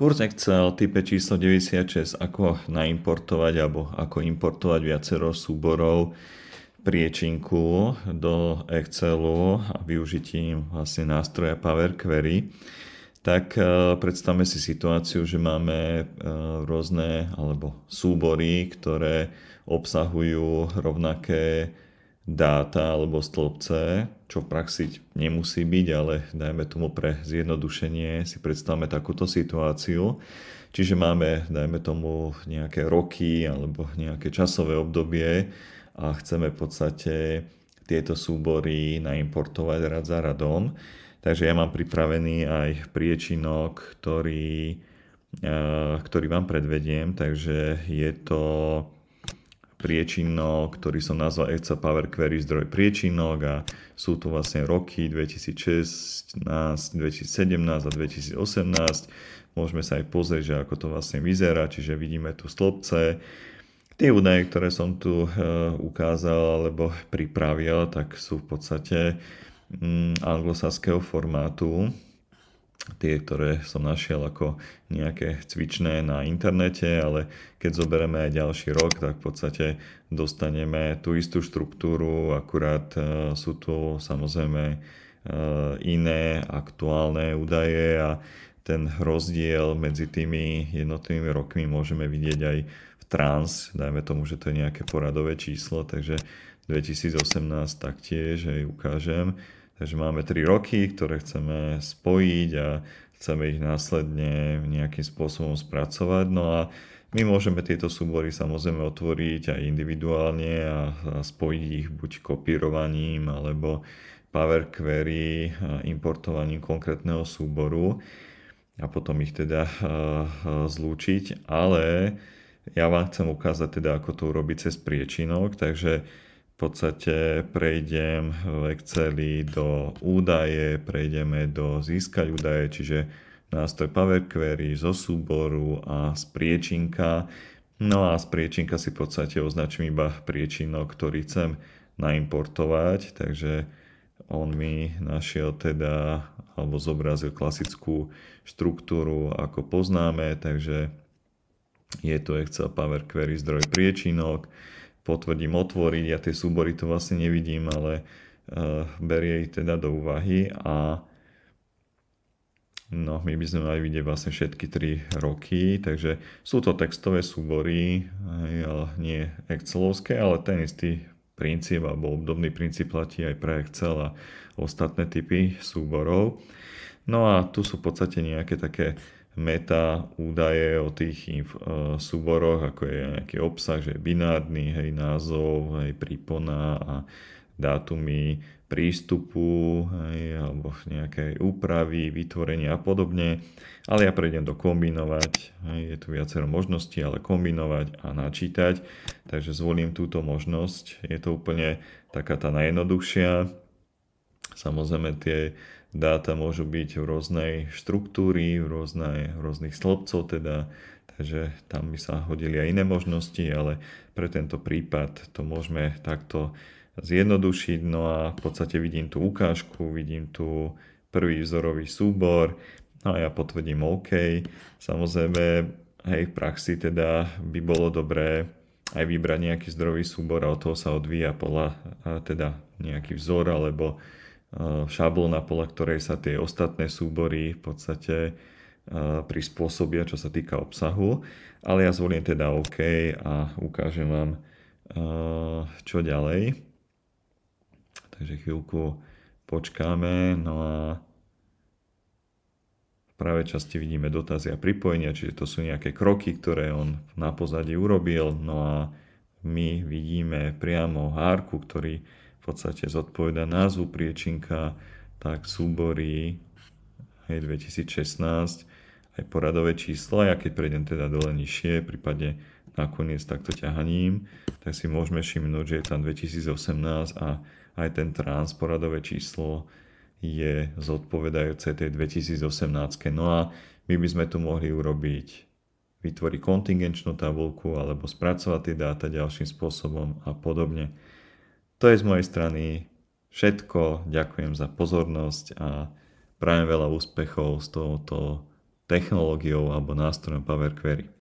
Kurz Excel type číslo 96, ako naimportovať alebo ako importovať viacero súborov priečinku do Excelu a využitím vlastne nástroja Power Query. Tak predstavme si situáciu, že máme rôzne alebo súbory, ktoré obsahujú rovnaké dáta alebo stĺpce, čo v praxi nemusí byť, ale dajme tomu pre zjednodušenie si predstavme takúto situáciu. Čiže máme, dajme tomu, nejaké roky alebo nejaké časové obdobie a chceme v podstate tieto súbory naimportovať rad za radom. Takže ja mám pripravený aj priečinok, ktorý vám predvediem, takže je to priečinok, ktorý som nazval Excel Power Query zdroj priečinok a sú tu vlastne roky 2016, 2017 a 2018. Môžeme sa aj pozrieť, že ako to vlastne vyzerá, čiže vidíme tu stĺpce. Tie údaje, ktoré som tu ukázal alebo pripravil, tak sú v podstate anglosaského formátu. Tie, ktoré som našiel ako nejaké cvičné na internete, ale keď zoberieme aj ďalší rok, tak v podstate dostaneme tú istú štruktúru, akurát sú tu samozrejme iné aktuálne údaje a ten rozdiel medzi tými jednotlivými rokmi môžeme vidieť aj v trans, dajme tomu, že to je nejaké poradové číslo, takže 2018 taktiež aj ukážem. Takže máme 3 roky, ktoré chceme spojiť a chceme ich následne nejakým spôsobom spracovať. No a my môžeme tieto súbory samozrejme otvoriť aj individuálne a spojiť ich buď kopírovaním alebo Power Query importovaním konkrétneho súboru a potom ich teda zlúčiť. Ale ja vám chcem ukázať teda, ako to urobiť cez priečinok, takže v podstate prejdem v Exceli do údaje, prejdeme do získať údaje, čiže nástroj Power Query zo súboru a z priečinka. No a z priečinka si v podstate označím iba priečinok, ktorý chcem naimportovať, takže on mi našiel teda, alebo zobrazil klasickú štruktúru, ako poznáme, takže je to Excel Power Query zdroj priečinok. Potvrdím otvoriť, ja tie súbory to vlastne nevidím, ale berie ich teda do úvahy a no, my by sme mali vidieť vlastne všetky 3 roky, takže sú to textové súbory, ale nie excelovské, ale ten istý princíp alebo obdobný princíp platí aj pre Excel a ostatné typy súborov. No a tu sú v podstate nejaké také meta údaje o tých súboroch, ako je nejaký obsah, že je binárny, hej, názov, hej, prípona a dátumy prístupu, hej, alebo nejaké úpravy, vytvorenia a podobne. Ale ja prejdem do kombinovať, hej, je tu viacero možností, ale kombinovať a načítať, takže zvolím túto možnosť. Je to úplne taká tá najjednoduchšia. Samozrejme tie dáta môžu byť v rôznej štruktúry, v rôznych stĺpcov teda, takže tam by sa hodili aj iné možnosti, ale pre tento prípad to môžeme takto zjednodušiť. No a v podstate vidím tu ukážku, vidím tu prvý vzorový súbor, no a ja potvrdím OK. Samozrejme, hej, v praxi teda by bolo dobré aj vybrať nejaký zdrojový súbor a od toho sa odvíja podľa teda nejaký vzor alebo šablóna, podľa ktorej sa tie ostatné súbory v podstate prispôsobia, čo sa týka obsahu. Ale ja zvolím teda OK a ukážem vám, čo ďalej. Takže chvíľku počkáme. No a v pravej časti vidíme dotazy a pripojenia, čiže to sú nejaké kroky, ktoré on na pozadí urobil. No a my vidíme priamo hárku, ktorý v podstate zodpoveda názvu priečinka, tak súbory 2016, aj poradové číslo. A ja keď prejdem teda dole nižšie, prípadne nakoniec takto ťahaním, tak si môžeme všimnúť, že je tam 2018 a aj ten trans poradové číslo je zodpovedajúce tej 2018. No a my by sme tu mohli vytvoriť kontingenčnú tabuľku alebo spracovať tie dáta ďalším spôsobom a podobne. To je z mojej strany všetko. Ďakujem za pozornosť a prajem veľa úspechov z tohoto technológiou alebo nástrojom Power Query.